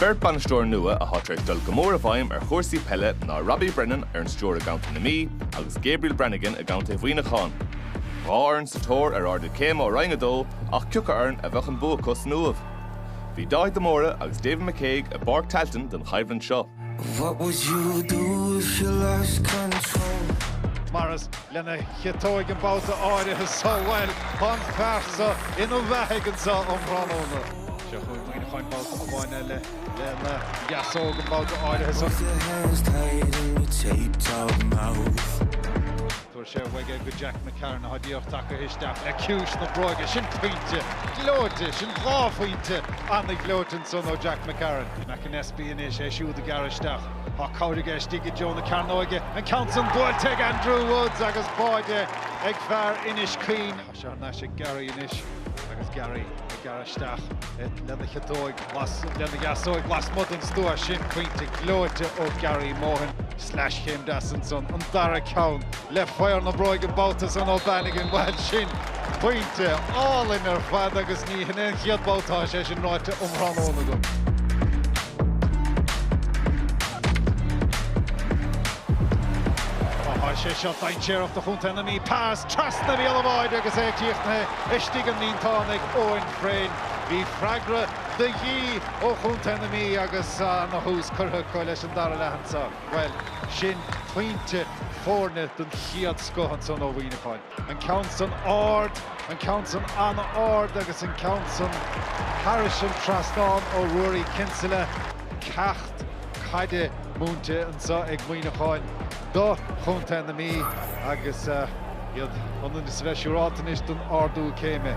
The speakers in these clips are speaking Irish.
Bert Bannister nua a hátar dul gomór a bhaim chórsaí pelle ná Robbie Brennan an stjór a ganta na mí agus Gabriel Brannigan a ganta bhuina cháin. Bhá sa tóir arda céim ó rangadó ach ciúcha arn a bheith an buachas nuamh. Bhí dáid móra agus David McCaig a barc taltan den chaibhann seo. What would you do if you lost control? Maras lena chetóig an báta áirithe so bhfuil an fearsa inú bheithagan sa an bhranóna. Se chuig maoine chain báta a bhaine le gasóg an báta áirithe sa. Your hands tied in your taped out mouth. Tuair sé bhaige go Jack McCarran a hadíocht take isteach le ciúis na bróige sin pointe, glóte, sin bhápointe anna glótan son ó Jack McCarran. Nach an SB is é siúd a garisteach. Tá cáirige stigige Jonah Carnoige an Council Builteag Andrew Woods agus báide ag fear inis cín. Tá se na sé Gary inis agus Gary a garisteach lena chetóig lena gasóig las mud an stúr sin pointe glóte ó Gary Mohan / Chéim Dassenson an dara count le fire na bróig an bátas an O'Bannigan bhil sin pointe álinn ar fad agus ní hinna chiad bátá sé sin ráite umránóna go. sé seo dain séir of the chunta na mí pass trasna bhí alabáid agus é tíochtna istigh an níontánig Owen Frayne. Bhí freigra de dhí ó chunta na mí agus na hús curtha coil leis an dara lehansa. Well, sin pointe fórne den chiad scohan son ó bhuiineáin. An Council ard, an Council anna ard agus an Council Harrison trasnán ó Rory Kinsella cecht caide múnte an sa ag bhuiineáin. Do chunta na mí agus iad an is bheisiúrátain is don ardú céime.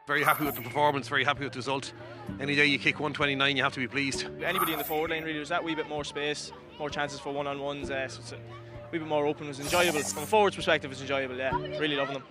Very happy with the performance, very happy with the result. Any day you kick 129, you have to be pleased. Anybody in the forward lane, really, there's that wee bit more space, more chances for one-on-ones, so it's a wee bit more open. It was enjoyable. From a forwards perspective, it's enjoyable, yeah. Really loving them.